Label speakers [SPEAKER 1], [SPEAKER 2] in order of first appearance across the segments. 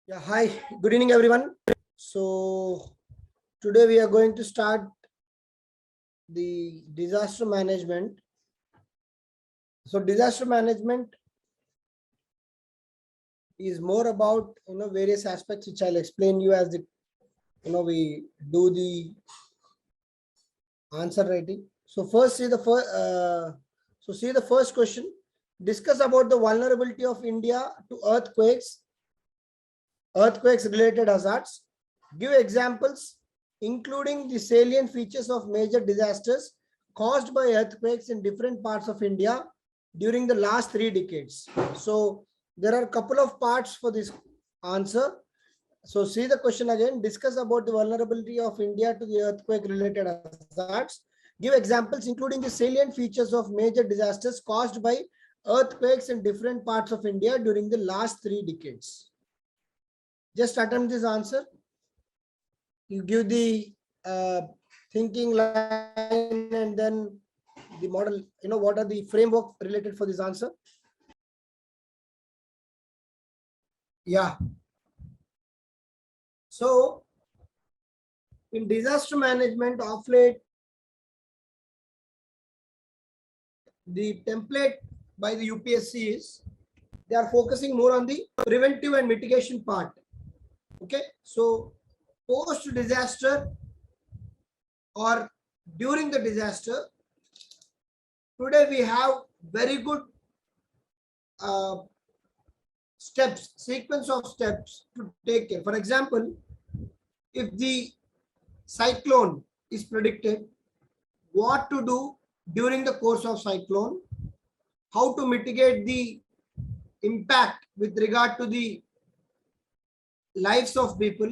[SPEAKER 1] Yeah, hi, good evening everyone. So today we are going to start the disaster management. So disaster management is more about various aspects which I'll explain you as the we do the answer writing. So first see the first question. Discuss about the vulnerability of India to earthquakes related hazards. Give examples, including the salient features of major disasters caused by earthquakes in different parts of India during the last 3 decades. So there are a couple of parts for this answer. So see the question again. Discuss about the vulnerability of India to the earthquake related hazards. Give examples, including the salient features of major disasters caused by earthquakes in different parts of India during the last 3 decades. Just attempt this answer. You give the thinking line and then the model, what are the framework related for this answer? Yeah. So in disaster management of late, the template by the UPSC is they are focusing more on the preventive and mitigation part. Okay. So post disaster or during the disaster, today we have very good sequence of steps to take care. For example, if the cyclone is predicted, what to do during the course of cyclone, how to mitigate the impact with regard to the lives of people,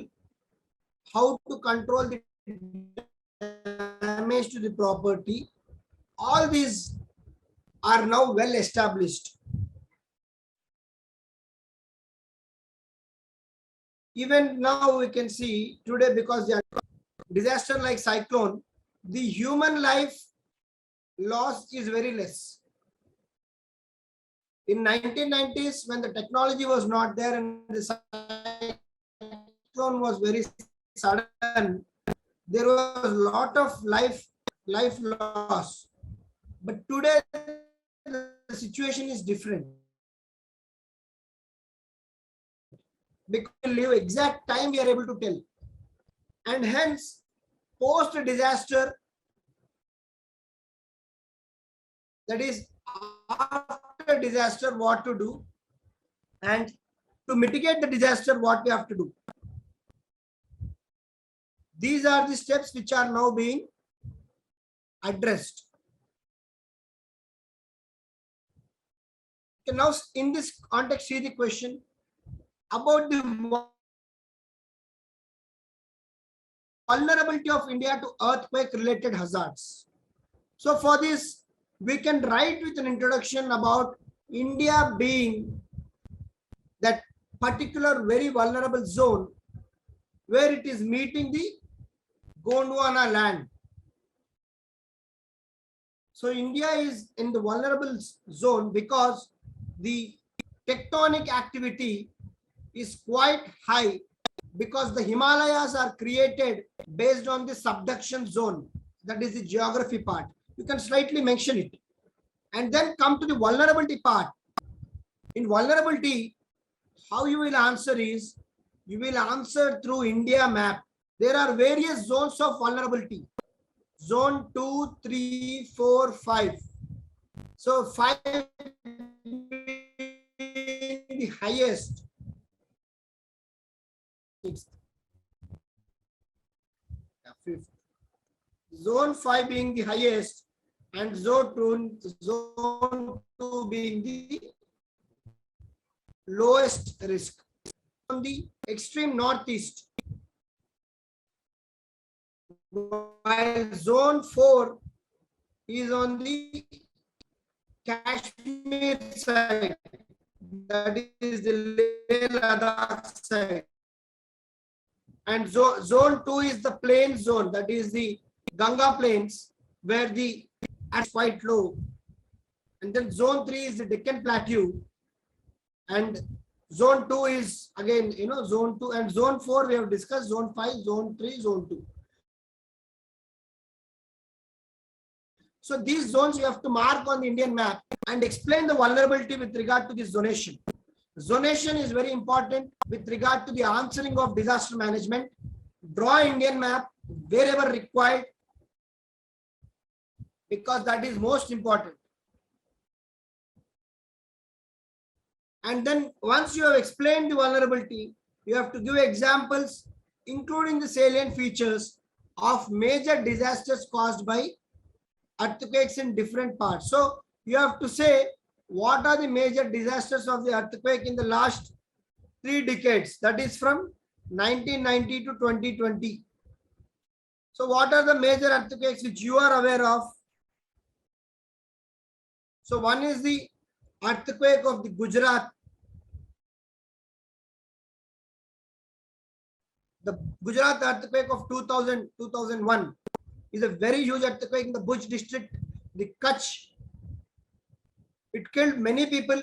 [SPEAKER 1] how to control the damage to the property. All these are now well established. Even now we can see today, because the disaster like cyclone, the human life loss is very less. In 1990s, when the technology was not there and the cyclone was very sudden, there was a lot of life loss. But today the situation is different. Because we live exact time, we are able to tell. And hence, post disaster, that is after disaster, what to do, and to mitigate the disaster, what we have to do. These are the steps which are now being addressed. Okay, now in this context, see the question about the vulnerability of India to earthquake related hazards. So for this, we can write with an introduction about India being that particular very vulnerable zone where it is meeting the Gondwana land. So India is in the vulnerable zone because the tectonic activity is quite high, because the Himalayas are created based on the subduction zone. That is the geography part. You can slightly mention it. And then come to the vulnerability part. In vulnerability, how you will answer is, you will answer through India map. There are various zones of vulnerability. Zone 2, 3, 4, 5. So 5 being the highest. Fifth. Zone 5 being the highest and zone 2 being the lowest risk. On the extreme northeast, while zone 4 is on the Kashmir side, that is the Leh Ladakh side. And zone 2 is the plain zone, that is the Ganga plains, where the is quite low. And then zone 3 is the Deccan Plateau. And Zone 2 is again, zone 2 and zone 4 we have discussed, zone 5, zone 3, zone 2. So these zones you have to mark on the Indian map and explain the vulnerability with regard to this zonation. Zonation is very important with regard to the answering of disaster management. Draw Indian map wherever required, because that is most important. And then once you have explained the vulnerability, you have to give examples, including the salient features of major disasters caused by earthquakes in different parts. So you have to say what are the major disasters of the earthquake in the last 3 decades, that is from 1990 to 2020. So what are the major earthquakes which you are aware of? So one is the earthquake of the Gujarat. The Gujarat earthquake of 2001 is a very huge earthquake in the Bhuj district, the Kutch. It killed many people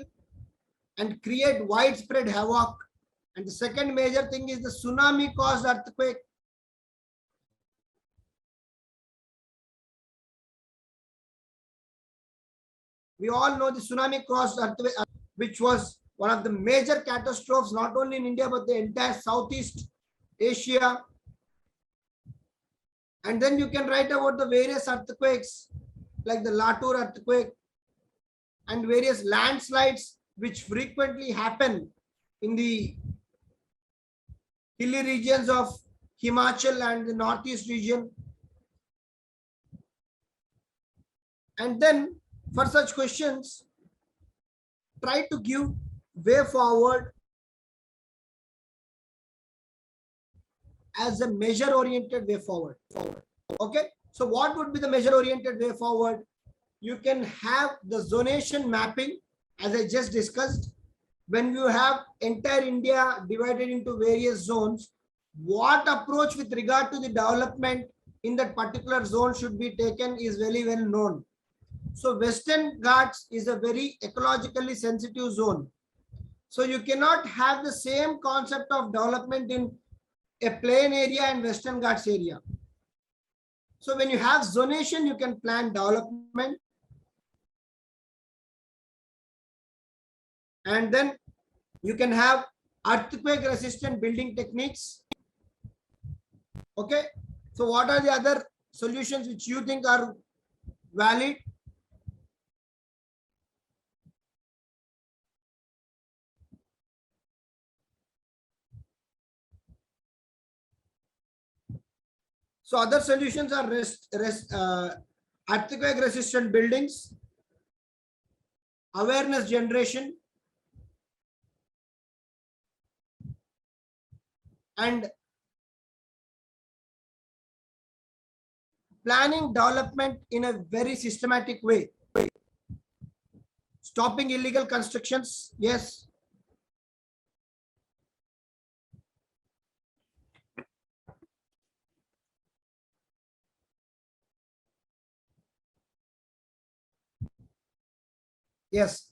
[SPEAKER 1] and create widespread havoc. And the second major thing is the tsunami caused earthquake. We all know the tsunami caused earthquake, which was one of the major catastrophes, not only in India, but the entire Southeast Asia. And then you can write about the various earthquakes, like the Latur earthquake and various landslides, which frequently happen in the hilly regions of Himachal and the Northeast region. And then for such questions, try to give way forward as a measure oriented way forward. Okay, so what would be the measure oriented way forward? You can have the zonation mapping, as I just discussed. When you have entire India divided into various zones, what approach with regard to the development in that particular zone should be taken is very well known. So Western Ghats is a very ecologically sensitive zone. So you cannot have the same concept of development in a plain area and Western Ghats area. So when you have zonation, you can plan development. And then you can have earthquake resistant building techniques. Okay. So what are the other solutions which you think are valid? So other solutions are earthquake resistant buildings, awareness generation, and planning development in a very systematic way. Stopping illegal constructions. Yes. Yes.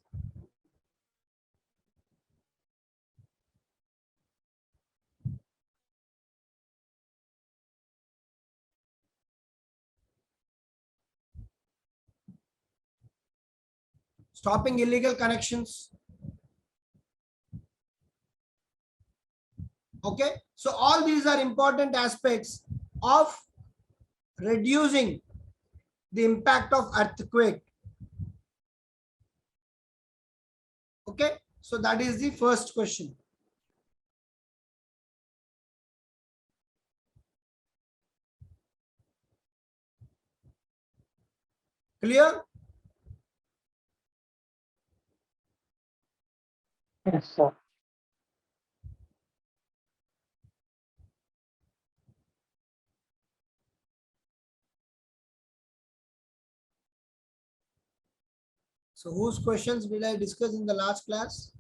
[SPEAKER 1] Stopping illegal connections. Okay. So all these are important aspects of reducing the impact of earthquake. Okay. So that is the first question. Clear?
[SPEAKER 2] Yes, sir.
[SPEAKER 1] So whose questions will I discuss in the last class?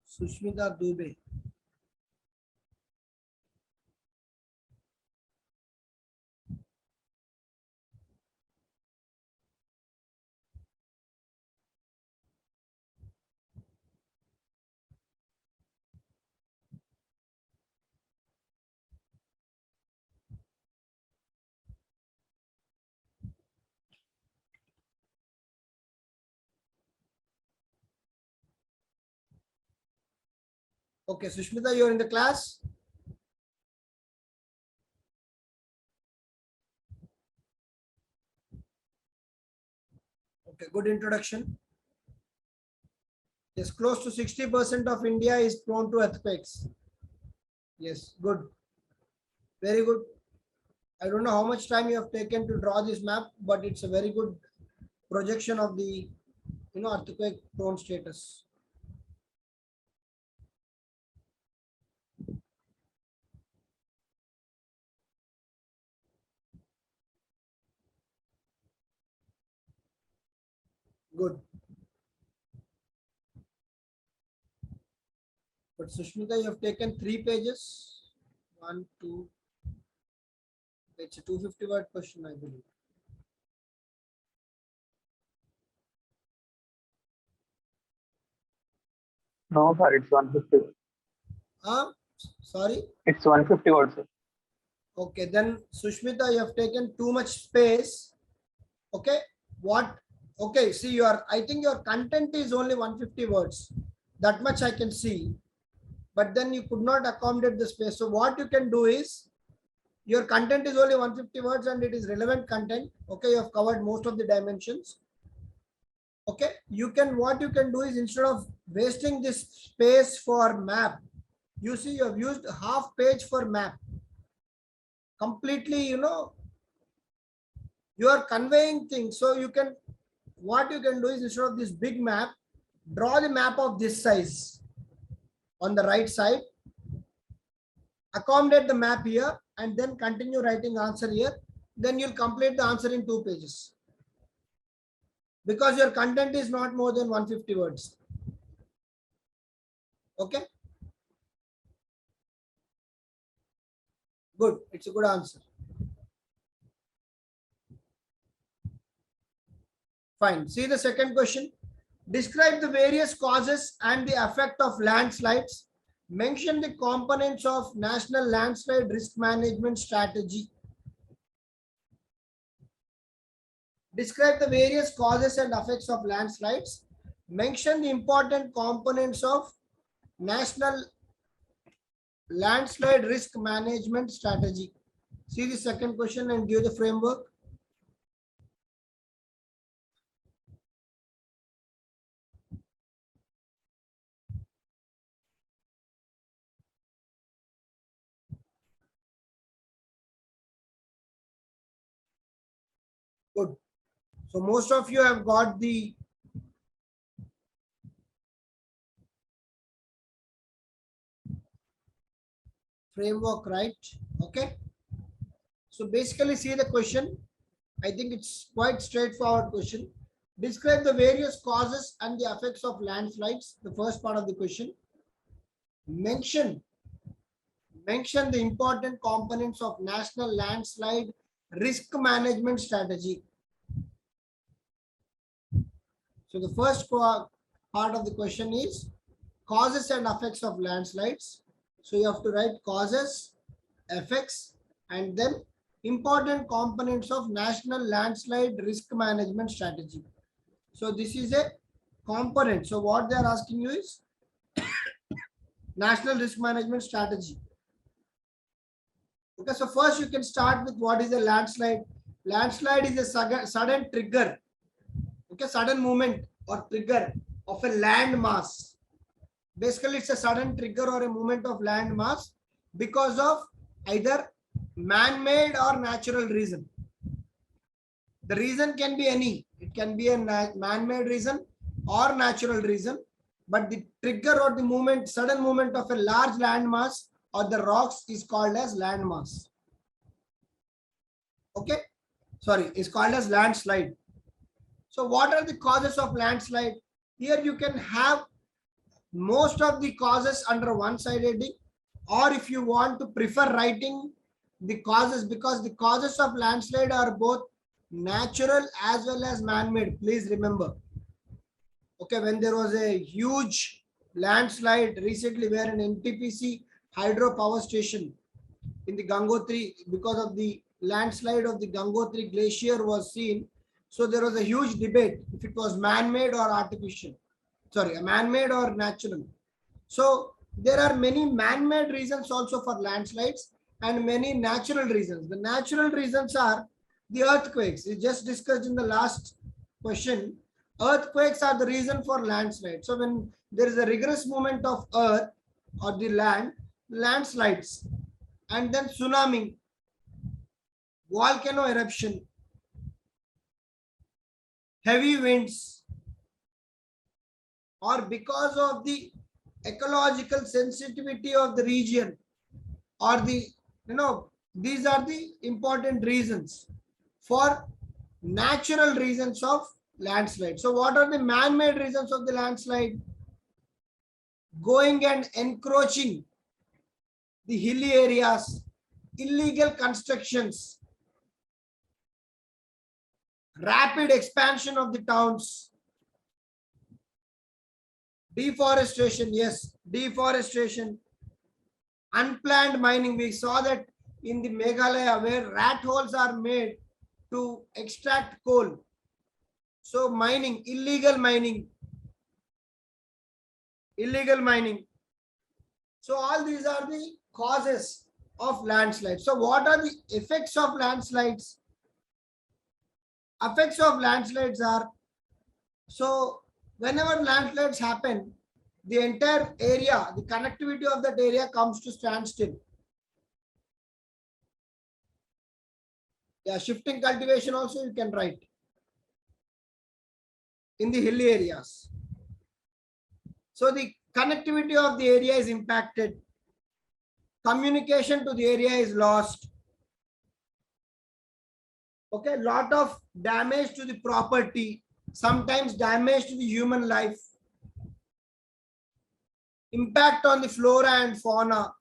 [SPEAKER 1] Sushmita Dubey. Okay, Sushmita, you're in the class. Okay, good introduction. Yes, close to 60% of India is prone to earthquakes. Yes, good. Very good. I don't know how much time you have taken to draw this map, but it's a very good projection of the earthquake prone status. Good. But Sushmita, you have taken 3 pages. 1, 2. It's a 250-word question, I believe.
[SPEAKER 2] No, sir, it's 150.
[SPEAKER 1] Sorry.
[SPEAKER 2] It's 150 words, sir.
[SPEAKER 1] Okay, then Sushmita, you have taken too much space. Okay, what? Okay, see, I think your content is only 150 words. That much I can see. But then you could not accommodate the space. So what you can do is, your content is only 150 words and it is relevant content. Okay, you have covered most of the dimensions. Okay, what you can do is, instead of wasting this space for map, you see you have used half page for map. Completely, you are conveying things. So what you can do is, instead of this big map, draw the map of this size on the right side, accommodate the map here, and then continue writing answer here. Then you'll complete the answer in 2 pages. Because your content is not more than 150 words. Okay? Good. It's a good answer. Fine. See the second question. Describe the various causes and the effect of landslides. Mention the components of National Landslide Risk Management Strategy. Describe the various causes and effects of landslides. Mention the important components of National Landslide Risk Management Strategy. See the second question and give the framework. Good. So most of you have got the framework right. Okay. So basically, see the question. I think it's quite straightforward question. Describe the various causes and the effects of landslides. The first part of the question. Mention the important components of National Landslide Risk Management Strategy. So the first part of the question is causes and effects of landslides. So you have to write causes, effects, and then important components of National Landslide Risk Management Strategy. So this is a component. So what they are asking you is National Risk Management Strategy. Okay, so first you can start with what is a landslide. Landslide is a sudden trigger. Okay, sudden movement or trigger of a land mass. Basically, it's a sudden trigger or a movement of land mass because of either man-made or natural reason. The reason can be any. It can be a man-made reason or natural reason. But the trigger or the movement, sudden movement of a large landmass or the rocks is called as landmass. Okay, sorry, is called as landslide. So what are the causes of landslide? Here you can have most of the causes under one-side heading, or if you want to prefer writing the causes, because the causes of landslide are both natural as well as man-made. Please remember. Okay, when there was a huge landslide recently where an NTPC hydro power station in the Gangotri, because of the landslide of the Gangotri glacier was seen. So there was a huge debate if it was man-made or artificial. Sorry, man-made or natural. So there are many man-made reasons also for landslides and many natural reasons. The natural reasons are the earthquakes. We just discussed in the last question. Earthquakes are the reason for landslide. So when there is a rigorous movement of earth or the land, landslides, and then tsunami, volcano eruption, heavy winds, or because of the ecological sensitivity of the region, or the, these are the important reasons for natural reasons of landslide. So what are the man-made reasons of the landslide? Going and encroaching the hilly areas, illegal constructions, rapid expansion of the towns, deforestation, yes, deforestation, unplanned mining. We saw that in the Meghalaya where rat holes are made to extract coal. So mining, illegal mining. So all these are the causes of landslides. So what are the effects of landslides? Effects of landslides are, so whenever landslides happen, the entire area, the connectivity of that area comes to standstill. Yeah, shifting cultivation also you can write in the hilly areas. So the connectivity of the area is impacted. Communication to the area is lost. Okay, lot of damage to the property, sometimes damage to the human life. Impact on the flora and fauna.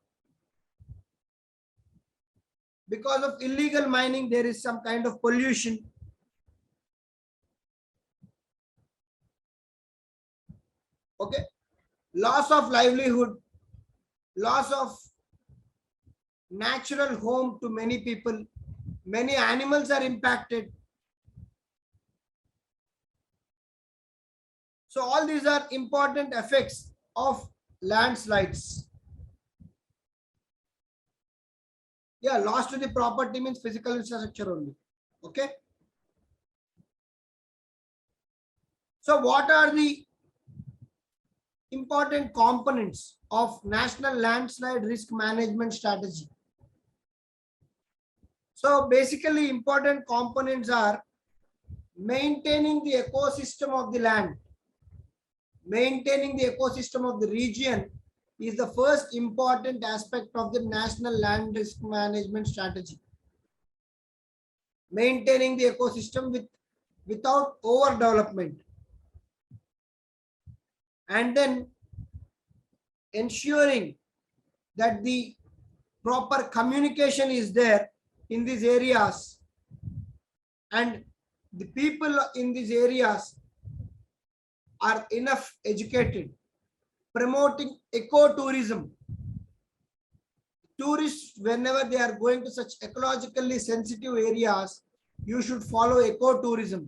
[SPEAKER 1] Because of illegal mining, there is some kind of pollution. Okay, loss of livelihood, loss of natural home to many people. Many animals are impacted. So all these are important effects of landslides. Yeah, loss to the property means physical infrastructure only. Okay. So what are the important components of National Landslide Risk Management Strategy? So basically important components are maintaining the ecosystem of the land. Maintaining the ecosystem of the region is the first important aspect of the National Land Risk Management Strategy. Maintaining the ecosystem without overdevelopment. And then ensuring that the proper communication is there in these areas and the people in these areas are enough educated. Promoting ecotourism. Tourists, whenever they are going to such ecologically sensitive areas, you should follow ecotourism,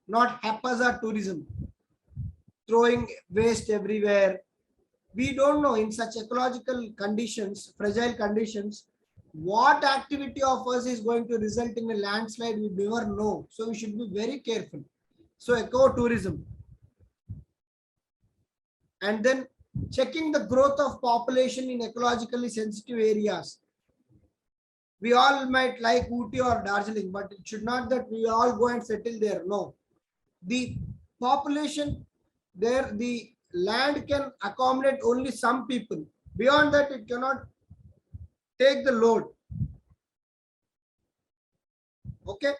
[SPEAKER 1] not haphazard tourism. Throwing waste everywhere. We don't know in such ecological conditions, fragile conditions, what activity of us is going to result in a landslide, we never know. So we should be very careful. So ecotourism. And then checking the growth of population in ecologically sensitive areas. We all might like Ooty or Darjeeling, but it should not that we all go and settle there. No. The population there, the land can accommodate only some people. Beyond that, it cannot take the load. Okay.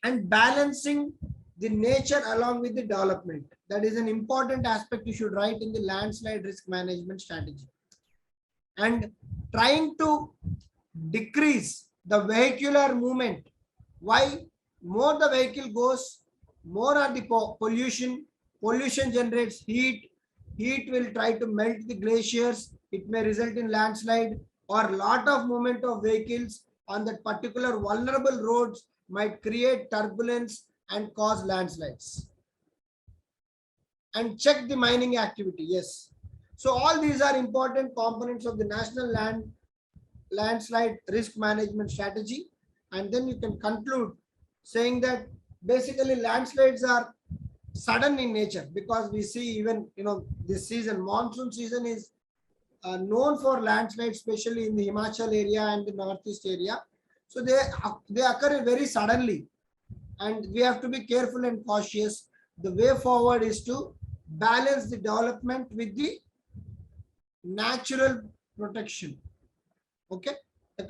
[SPEAKER 1] And balancing the nature along with the development. That is an important aspect you should write in the landslide risk management strategy. And trying to decrease the vehicular movement. Why? More the vehicle goes, more are the pollution. Pollution generates heat. Heat will try to melt the glaciers. It may result in landslide, or lot of movement of vehicles on that particular vulnerable roads might create turbulence and cause landslides. And check the mining activity. Yes. So all these are important components of the national landslide risk management strategy. And then you can conclude saying that basically landslides are sudden in nature, because we see even this season, monsoon season is known for landslides, especially in the Himachal area and the northeast area. So they occur very suddenly, and we have to be careful and cautious. The way forward is to balance the development with the natural protection. Okay, in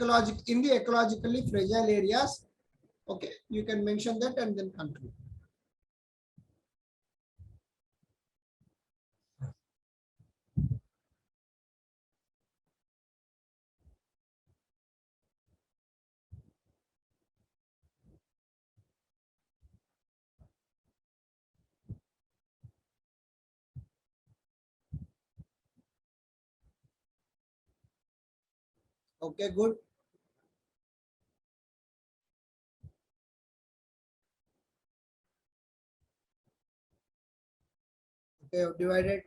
[SPEAKER 1] the ecologically fragile areas. Okay, you can mention that and then conclude. Okay, good. Okay, you've divided.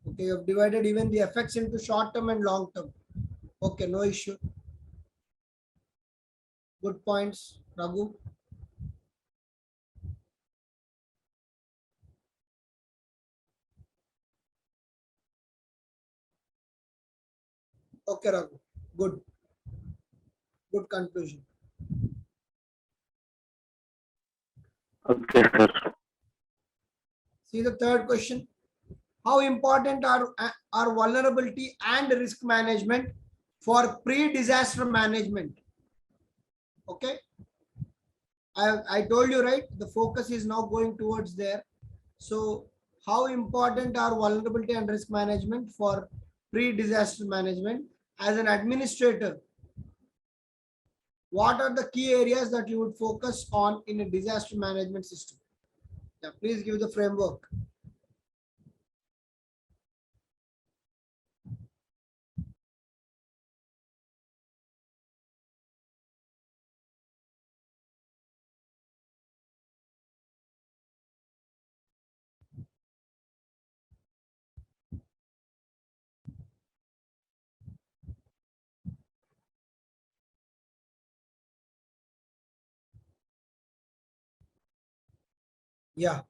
[SPEAKER 1] Okay, you've divided even the effects into short term and long term. Okay, no issue. Good points, Raghu. Okay, Raghu. Good. Good conclusion.
[SPEAKER 2] Okay, sir.
[SPEAKER 1] See the third question. How important are vulnerability and risk management for pre-disaster management? Okay. I told you, right? The focus is now going towards there. So how important are vulnerability and risk management for pre-disaster management? As an administrator, what are the key areas that you would focus on in a disaster management system? Yeah, please give the framework. Yeah.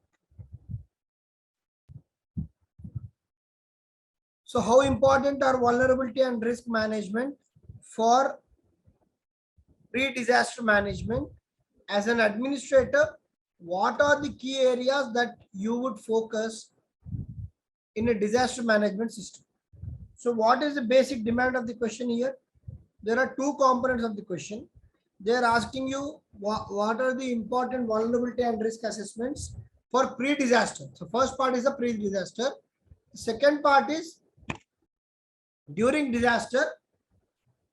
[SPEAKER 1] So how important are vulnerability and risk management for pre-disaster management? As an administrator, what are the key areas that you would focus in a disaster management system? So what is the basic demand of the question here? There are two components of the question. They are asking you what are the important vulnerability and risk assessments for pre-disaster. So first part is the pre-disaster. Second part is during disaster,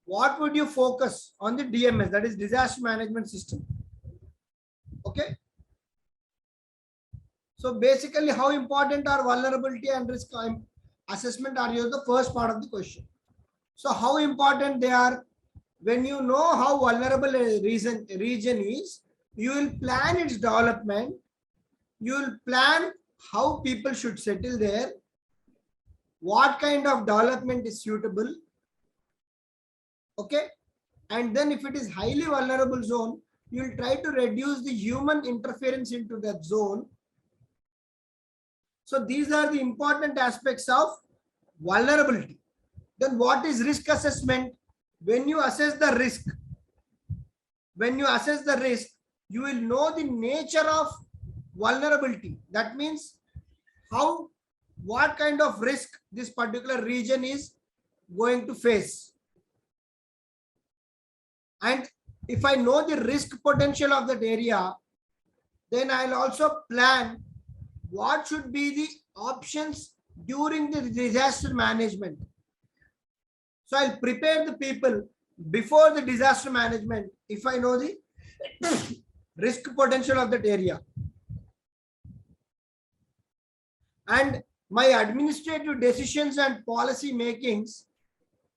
[SPEAKER 1] what would you focus on the DMS, that is disaster management system. Okay. So basically, how important are vulnerability and risk assessment are you the first part of the question. So how important they are? When you know how vulnerable a region is, you will plan its development. You will plan how people should settle there, what kind of development is suitable. Okay. And then if it is highly vulnerable zone, you will try to reduce the human interference into that zone. So these are the important aspects of vulnerability. Then what is risk assessment? When you assess the risk, you will know the nature of vulnerability. That means what kind of risk this particular region is going to face. And if I know the risk potential of that area, then I'll also plan what should be the options during the disaster management. So I'll prepare the people before the disaster management if I know the risk potential of that area. And my administrative decisions and policy makings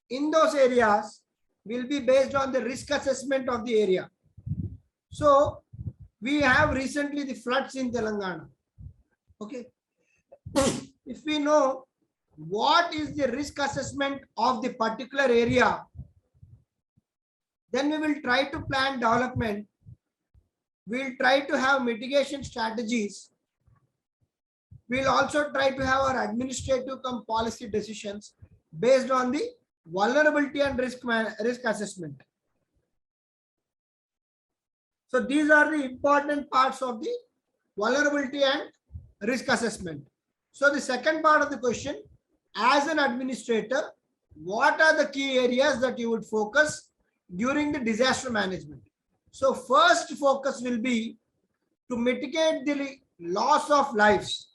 [SPEAKER 1] in those areas will be based on the risk assessment of the area. So we have recently the floods in Telangana. Okay. If we know what is the risk assessment of the particular area, then we will try to plan development. We'll try to have mitigation strategies. We'll also try to have our administrative come policy decisions based on the vulnerability and risk assessment. So these are the important parts of the vulnerability and risk assessment. So the second part of the question, as an administrator, what are the key areas that you would focus during the disaster management? So first focus will be to mitigate the loss of lives.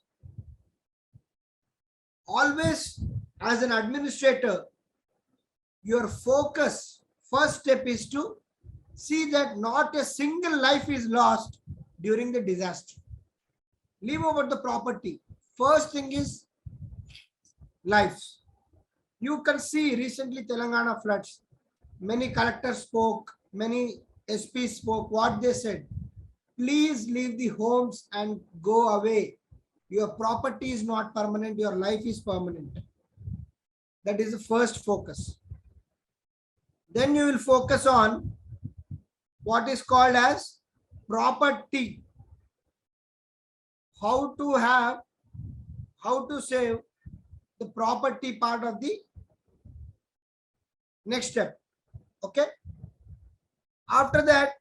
[SPEAKER 1] Always as an administrator, your focus, first step is to see that not a single life is lost during the disaster. Leave over the property. First thing is lives. You can see recently Telangana floods. Many collectors spoke, many SPs spoke. What they said, please leave the homes and go away. Your property is not permanent, your life is permanent. That is the first focus. Then you will focus on what is called as property. How to save the property part of the next step. Okay. After that,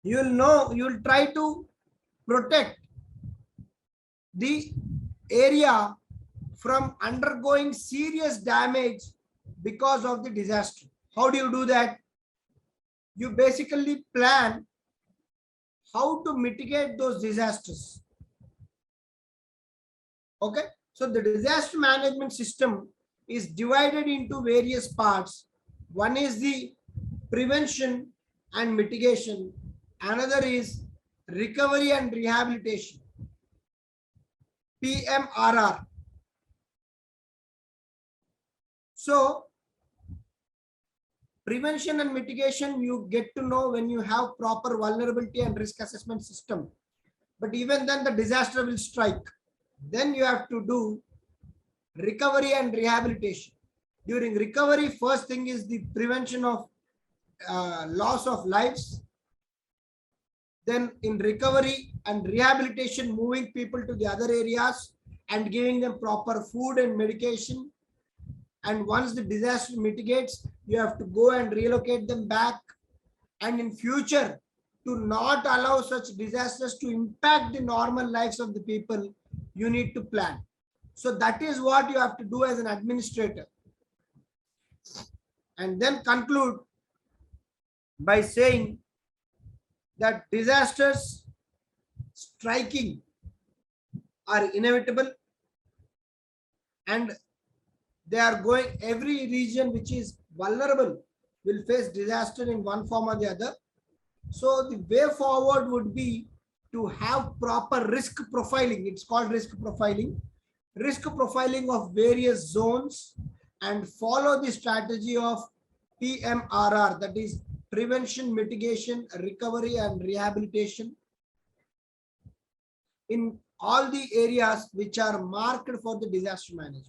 [SPEAKER 1] you will try to protect the area from undergoing serious damage because of the disaster. How do you do that? You basically plan how to mitigate those disasters. Okay, so the disaster management system is divided into various parts. One is the prevention and mitigation. Another is recovery and rehabilitation, PMRR. So prevention and mitigation you get to know when you have proper vulnerability and risk assessment system. But even then the disaster will strike. Then you have to do recovery and rehabilitation. During recovery, first thing is the prevention of loss of lives. Then in recovery and rehabilitation, moving people to the other areas and giving them proper food and medication. And once the disaster mitigates, you have to go and relocate them back. And in future, to not allow such disasters to impact the normal lives of the people, you need to plan. So that is what you have to do as an administrator. And then conclude by saying that disasters striking are inevitable, and they are going, every region which is vulnerable will face disaster in one form or the other. So the way forward would be to have proper risk profiling. It's called risk profiling. Risk profiling of various zones, and follow the strategy of PMRR, that is prevention, mitigation, recovery and rehabilitation in all the areas which are marked for the disaster management.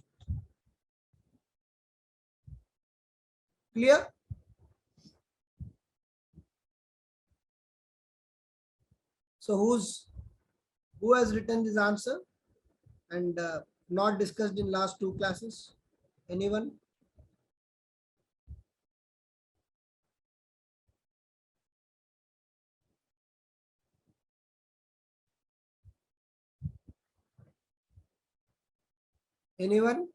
[SPEAKER 1] Clear? So who has written this answer and not discussed in last two classes? Anyone? Anyone?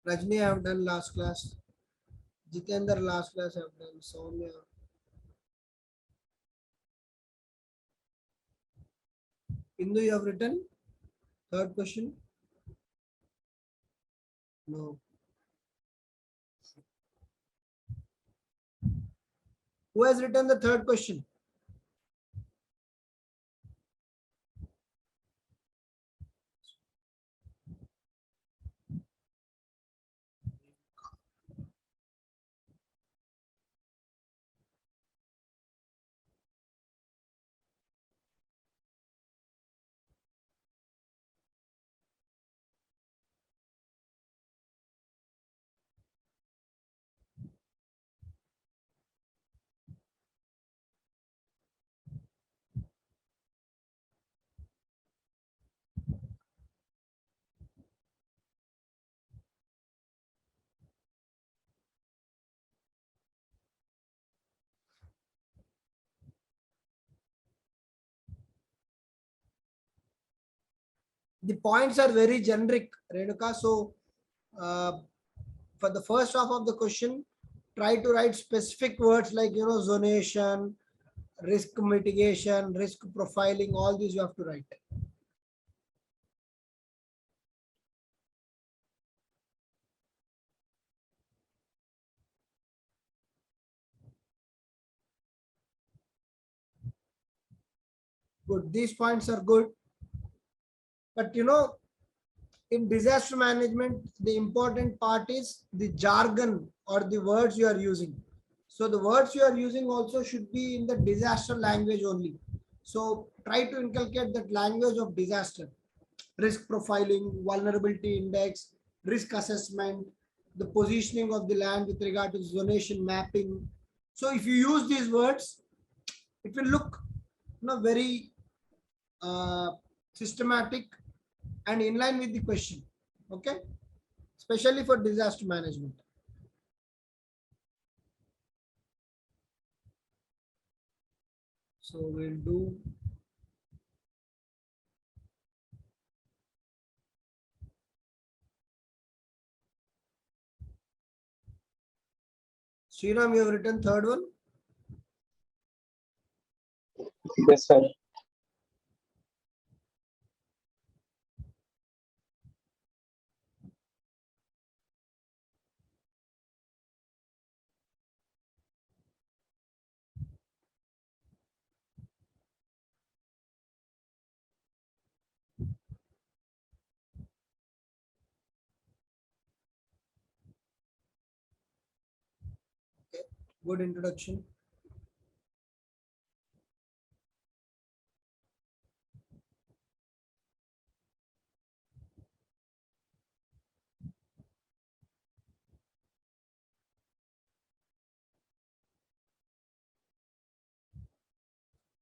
[SPEAKER 1] Rajni, I have done last class. Jitendra, last class I have done. Soumya. Indu, you have written? Third question? No. Who has written the third question? The points are very generic, Renuka. So for the first half of the question, try to write specific words like, zonation, risk mitigation, risk profiling, all these you have to write. Good. These points are good. But in disaster management, the important part is the jargon or the words you are using. So the words you are using also should be in the disaster language only. So try to inculcate that language of disaster. Risk profiling, vulnerability index, risk assessment, the positioning of the land with regard to zonation mapping. So if you use these words, it will look very systematic and in line with the question. Okay, especially for disaster management. So we'll do Sriram, you have written third one.
[SPEAKER 2] Yes, sir.
[SPEAKER 1] Okay, good introduction.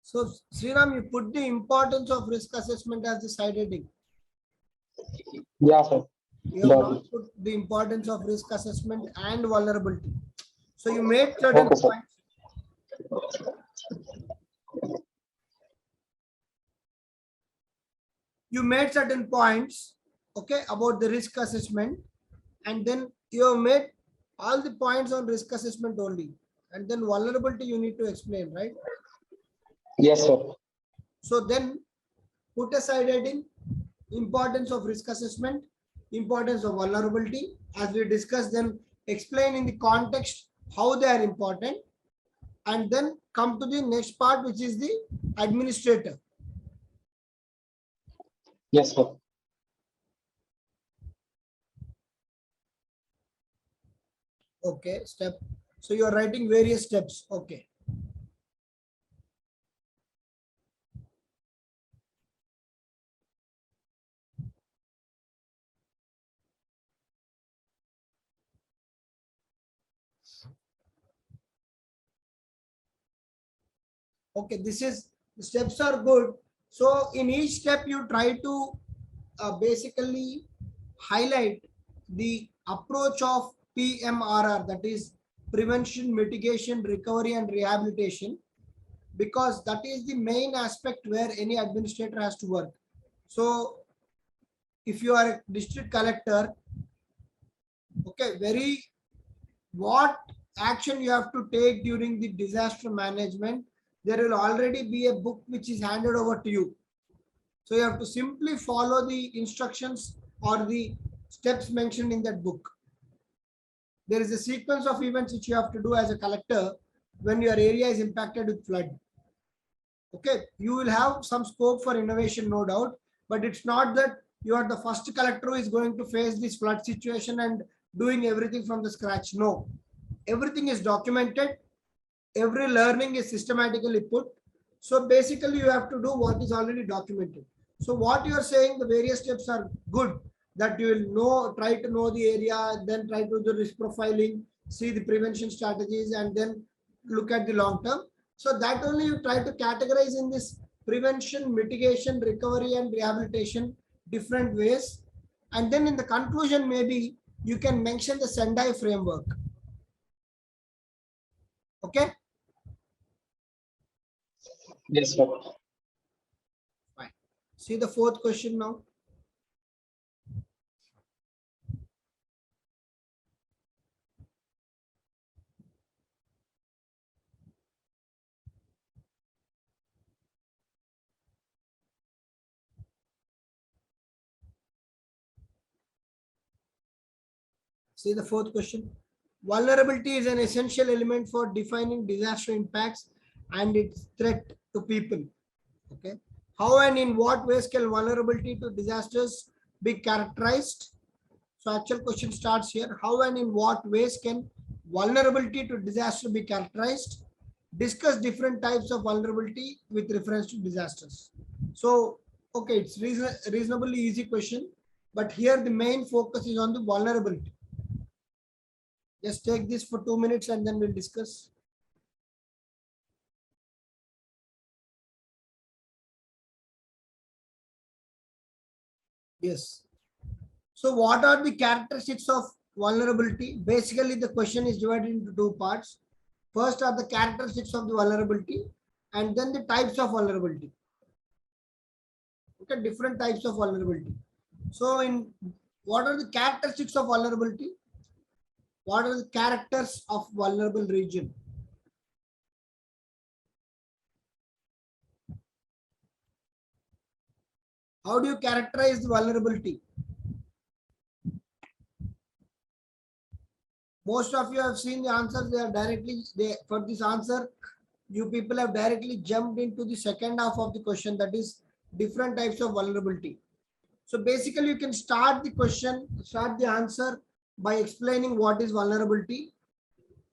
[SPEAKER 1] So Sriram, you put the importance of risk assessment as the side heading.
[SPEAKER 2] Yeah, sir.
[SPEAKER 1] You have not put the importance of risk assessment and vulnerability. So you made certain
[SPEAKER 2] Okay, sir.
[SPEAKER 1] points. You made certain points, okay, about the risk assessment, and then you have made all the points on risk assessment only, and then vulnerability you need to explain, right?
[SPEAKER 2] Yes, sir.
[SPEAKER 1] So then put a side heading, importance of risk assessment, importance of vulnerability, as we discussed, then explain in the context how they are important, and then come to the next part, which is the administrator.
[SPEAKER 2] Yes, sir.
[SPEAKER 1] Okay, step. So you are writing various steps. Okay. Okay, this is, the steps are good. So in each step you try to basically highlight the approach of PMRR, that is prevention, mitigation, recovery and rehabilitation, because that is the main aspect where any administrator has to work. So if you are a district collector, okay, what action you have to take during the disaster management, there will already be a book which is handed over to you. So you have to simply follow the instructions or the steps mentioned in that book. There is a sequence of events which you have to do as a collector when your area is impacted with flood. Okay, you will have some scope for innovation, no doubt, but it's not that you are the first collector who is going to face this flood situation and doing everything from the scratch. No, everything is documented. Every learning is systematically put. So basically you have to do what is already documented. So what you are saying, the various steps are good, that you will know, try to know the area, then try to do the risk profiling, see the prevention strategies, and then look at the long term. So that only you try to categorize in this prevention, mitigation, recovery, and rehabilitation, different ways. And then in the conclusion, maybe you can mention the Sendai framework. Okay.
[SPEAKER 2] Yes, sir.
[SPEAKER 1] Fine. See the fourth question now. See the fourth question. Vulnerability is an essential element for defining disaster impacts and its threat to people. Okay. How and in what ways can vulnerability to disasters be characterized? So actual question starts here. How and in what ways can vulnerability to disaster be characterized? Discuss different types of vulnerability with reference to disasters. So, okay, it's reasonably easy question, but here the main focus is on the vulnerability. Just take this for 2 minutes and then we'll discuss. Yes. So what are the characteristics of vulnerability? Basically, the question is divided into two parts. First are the characteristics of the vulnerability and then the types of vulnerability. Okay, different types of vulnerability. So in what are the characteristics of vulnerability? What are the characters of vulnerable region? How do you characterize the vulnerability? Most of you have seen the answers. They are directly, for this answer, you people have directly jumped into the second half of the question, that is different types of vulnerability. So basically you can start the question, start the answer by explaining what is vulnerability.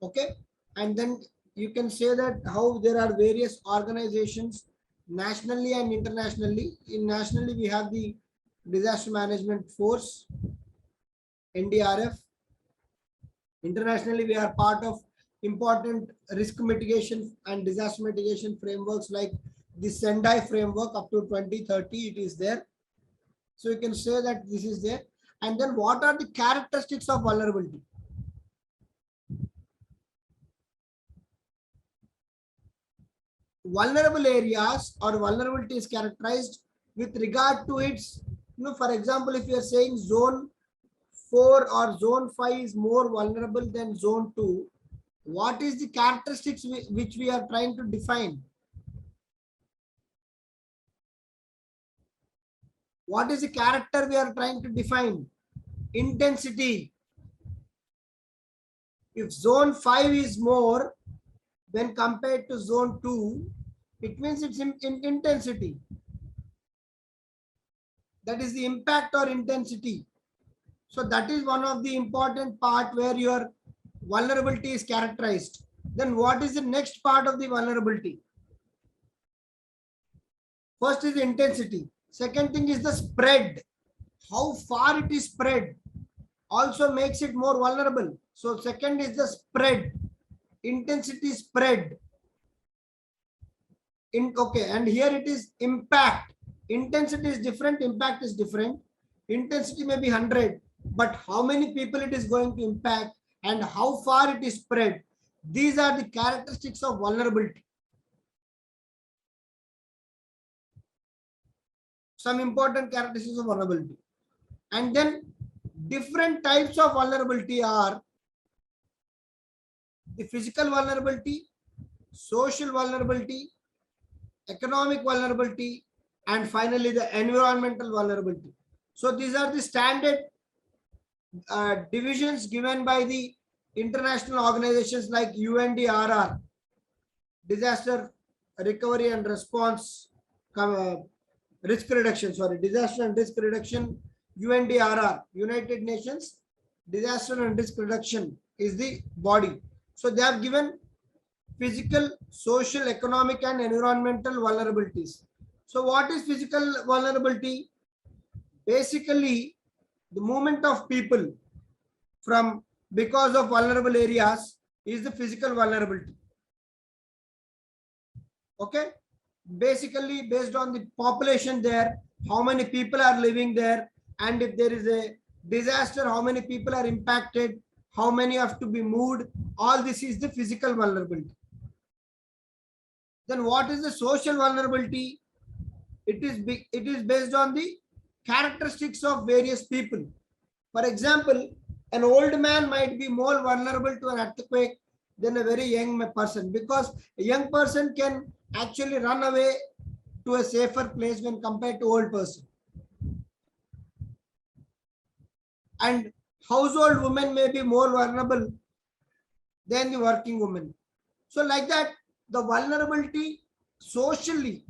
[SPEAKER 1] Okay. And then you can say that how there are various organizations nationally and internationally. In nationally, we have the Disaster Management Force, NDRF. Internationally, we are part of important risk mitigation and disaster mitigation frameworks like the Sendai framework up to 2030, it is there. So you can say that this is there. And then what are the characteristics of vulnerability? Vulnerable areas or vulnerability is characterized with regard to its, for example, if you are saying zone 4 or zone 5 is more vulnerable than zone 2, what is the characteristics which we are trying to define? What is the character we are trying to define? Intensity. If zone 5 is more when compared to zone 2, it means it's in intensity. That is the impact or intensity. So that is one of the important part where your vulnerability is characterized. Then what is the next part of the vulnerability? First is the intensity. Second thing is the spread. How far it is spread also makes it more vulnerable. So second is the spread. Intensity spread. Okay, and here it is impact. Intensity is different, impact is different. Intensity may be 100, but how many people it is going to impact and how far it is spread. These are the characteristics of vulnerability. Some important characteristics of vulnerability. And then different types of vulnerability are the physical vulnerability, social vulnerability, economic vulnerability, and finally the environmental vulnerability. So these are the standard divisions given by the international organizations like UNDRR. disaster recovery and response, risk reduction, sorry, disaster and risk reduction, UNDRR, United Nations Disaster and Risk Reduction is the body. So they have given physical, social, economic and environmental vulnerabilities. So what is physical vulnerability? Basically, the movement of people from because of vulnerable areas is the physical vulnerability. Okay, basically based on the population there, how many people are living there, and if there is a disaster, how many people are impacted, how many have to be moved. All this is the physical vulnerability. Then what is the social vulnerability? It is based on the characteristics of various people. For example, an old man might be more vulnerable to an earthquake than a very young person, because a young person can actually run away to a safer place when compared to old person. And household women may be more vulnerable than the working woman. So like that, the vulnerability socially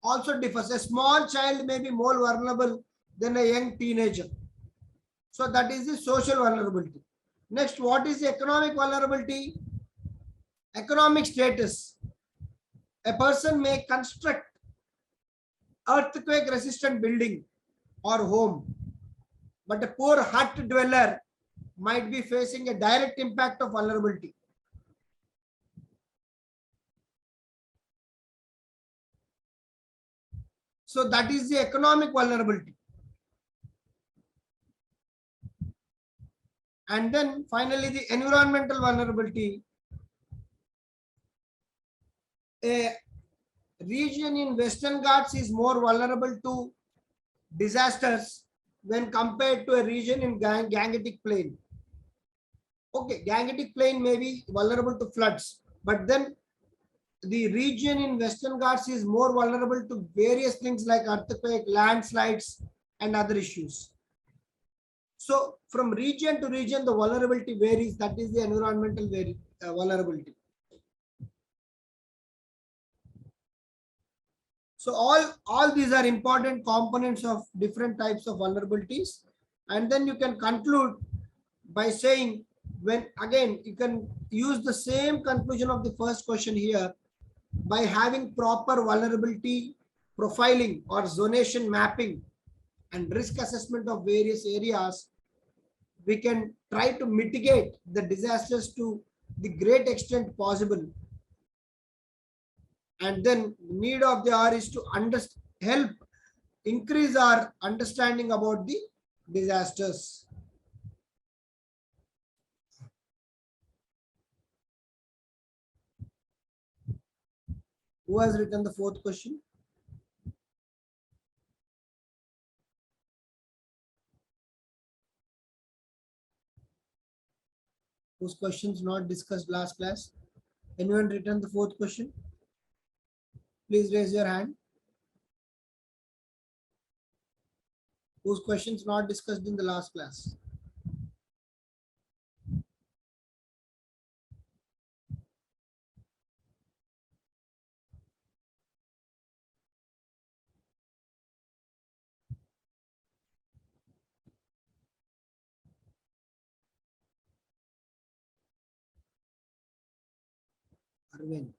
[SPEAKER 1] also differs. A small child may be more vulnerable than a young teenager. So that is the social vulnerability. Next, what is the economic vulnerability? Economic status. A person may construct earthquake resistant building or home, but a poor hut dweller might be facing a direct impact of vulnerability. So that is the economic vulnerability. And then finally, the environmental vulnerability. A region in Western Ghats is more vulnerable to disasters when compared to a region in Gangetic Plain. Okay, Gangetic Plain may be vulnerable to floods, but then the region in Western Ghats is more vulnerable to various things like earthquake, landslides, and other issues. So from region to region, the vulnerability varies. That is the environmental vulnerability. So all these are important components of different types of vulnerabilities. And then you can conclude by saying, when again, you can use the same conclusion of the first question here. By having proper vulnerability profiling or zonation mapping and risk assessment of various areas, we can try to mitigate the disasters to the great extent possible. And then the need of the hour is to help increase our understanding about the disasters. Who has written the fourth question? Whose questions not discussed last class? Anyone written the fourth question? Please raise your hand. Whose questions not discussed in the last class? Arvind.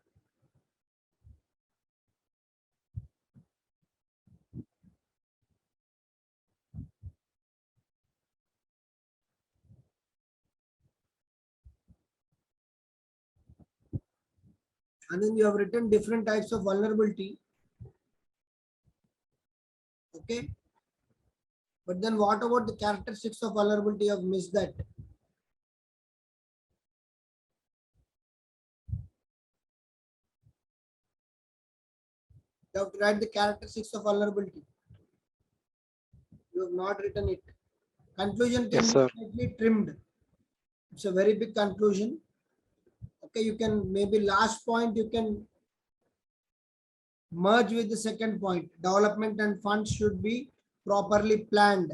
[SPEAKER 1] And then you have written different types of vulnerability. Okay. But then what about the characteristics of vulnerability? You have missed that. You have to write the characteristics of vulnerability. You have not written it. Conclusion can be slightly trimmed. It's a very big conclusion. Okay, you can maybe last point you can merge with the second point. Development and funds should be properly planned.